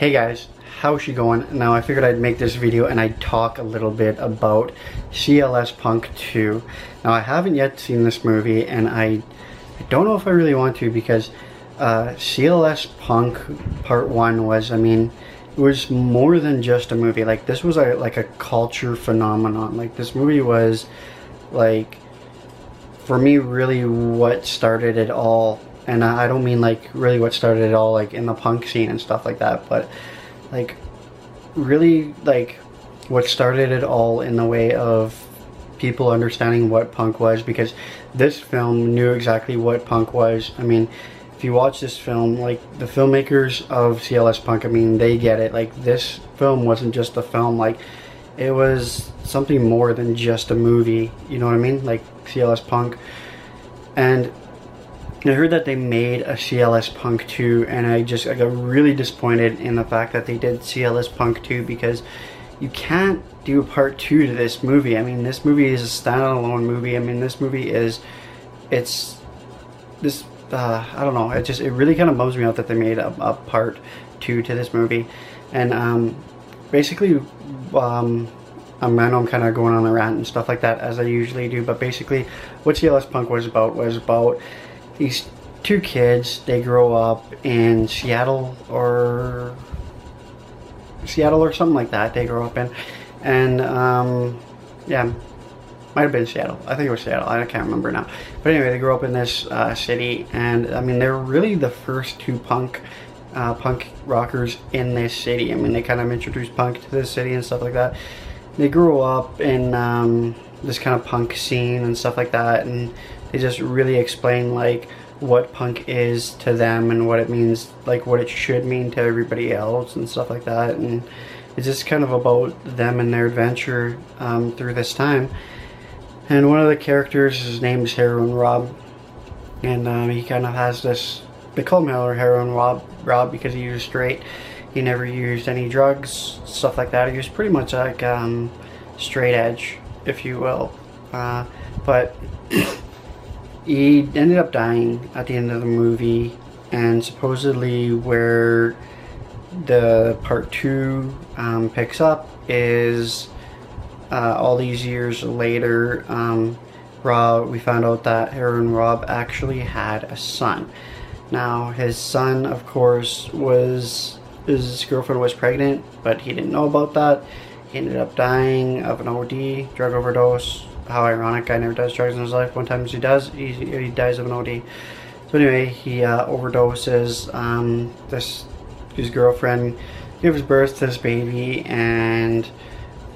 Hey guys, how's she going? Now I figured I'd make this video and I'd talk a little bit about CLS Punk 2. Now I haven't yet seen this movie and I don't know if I really want to because CLS Punk Part 1 was, it was more than just a movie. Like this was like a culture phenomenon. Like this movie was like, for me, really what started it all. And I don't mean like really what started it all like in the punk scene and stuff like that, but like really like what started it all in the way of people understanding what punk was, because this film knew exactly what punk was. I mean, if you watch this film, like the filmmakers of CLS Punk, I mean, they get it. Like this film wasn't just a film, like it was something more than just a movie, you know what I mean? Like CLS Punk. And I heard that they made a CLS Punk 2, and I got really disappointed in the fact that they did CLS Punk 2, because you can't do a part 2 to this movie. I mean, this movie is a standalone movie. I mean, this movie is, I don't know, it really kind of bums me out that they made a part 2 to this movie. And basically, I know I'm kind of going on a rant and stuff like that, as I usually do, but basically what CLS Punk was about these two kids. They grow up in Seattle or something like that. They grow up in, and yeah, might have been Seattle. I think it was Seattle. I can't remember now. But anyway, they grew up in this city, and I mean, they're really the first two punk rockers in this city. I mean, they kind of introduced punk to this city and stuff like that. They grew up in this kind of punk scene and stuff like that, and they just really explain like what punk is to them and what it means, like what it should mean to everybody else and stuff like that. And it's just kind of about them and their adventure through this time. And one of the characters, his name is Heroin Rob, and he kind of has this, they call him Heroin Rob because he was straight. He never used any drugs, stuff like that. He was pretty much like straight edge, if you will. But he ended up dying at the end of the movie, and supposedly where the part 2 picks up is all these years later. We found out that Heroin Rob actually had a son. Now his son, of course, his girlfriend was pregnant, but he didn't know about that. He ended up dying of an OD, drug overdose. How ironic, guy never does drugs in his life. One time he does, he dies of an OD. So anyway, he overdoses. His girlfriend gives birth to this baby, and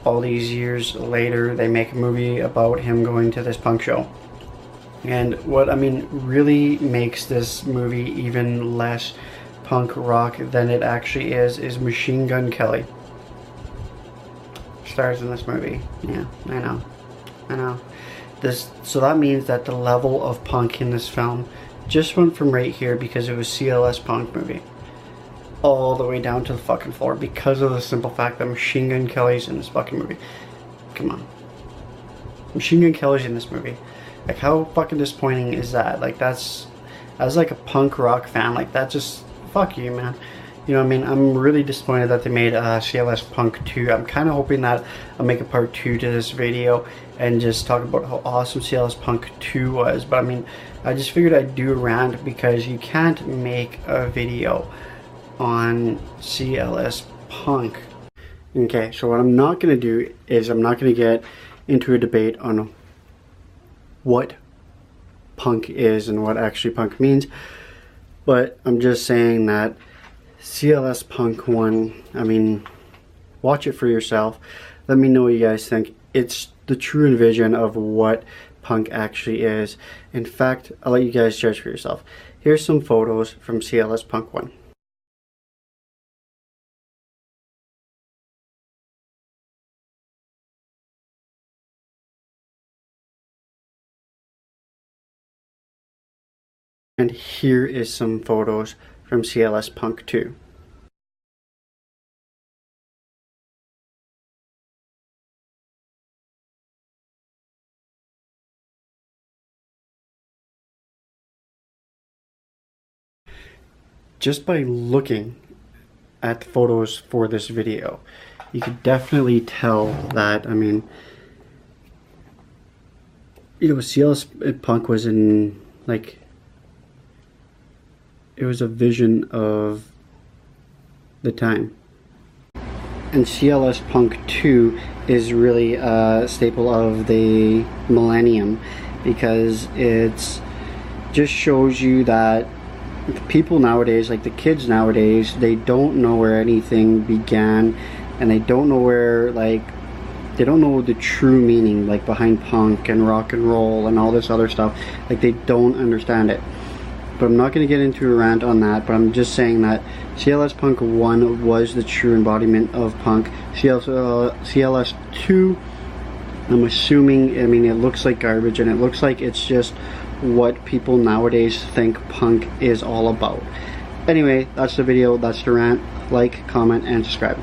all these years later, they make a movie about him going to this punk show. And what, really makes this movie even less punk rock than it actually is Machine Gun Kelly stars in this movie. Yeah, I know. So that means that the level of punk in this film just went from right here, because it was CLS Punk movie, all the way down to the fucking floor, because of the simple fact that Machine Gun Kelly's in this fucking movie. Come on. Machine Gun Kelly's in this movie. Like, how fucking disappointing is that? Like, as like a punk rock fan, like, that just, fuck you, man. You know what I mean? I'm really disappointed that they made CLS Punk 2. I'm kind of hoping that I'll make a part 2 to this video and just talk about how awesome CLS Punk 2 was. But I just figured I'd do a rant, because you can't make a video on CLS Punk. Okay, so what I'm not going to do is I'm not going to get into a debate on what punk is and what actually punk means. But I'm just saying that CLS Punk 1, watch it for yourself. Let me know what you guys think. It's the true envision of what punk actually is. In fact, I'll let you guys judge for yourself. Here's some photos from CLS Punk 1. And here is some photos from CLS Punk 2. Just by looking at the photos for this video, you could definitely tell that, I mean, you know, CLS Punk was in, like, it was a vision of the time. And CLS Punk 2 is really a staple of the millennium, because it's just shows you that the people nowadays, like the kids nowadays, they don't know where anything began, and they don't know where, like, they don't know the true meaning, like, behind punk and rock and roll and all this other stuff. Like, they don't understand it. But I'm not going to get into a rant on that, but I'm just saying that CLS Punk 1 was the true embodiment of punk. CLS 2, I'm assuming, I mean, it looks like garbage, and it looks like it's just what people nowadays think punk is all about. Anyway, that's the video, that's the rant. Like, comment, and subscribe.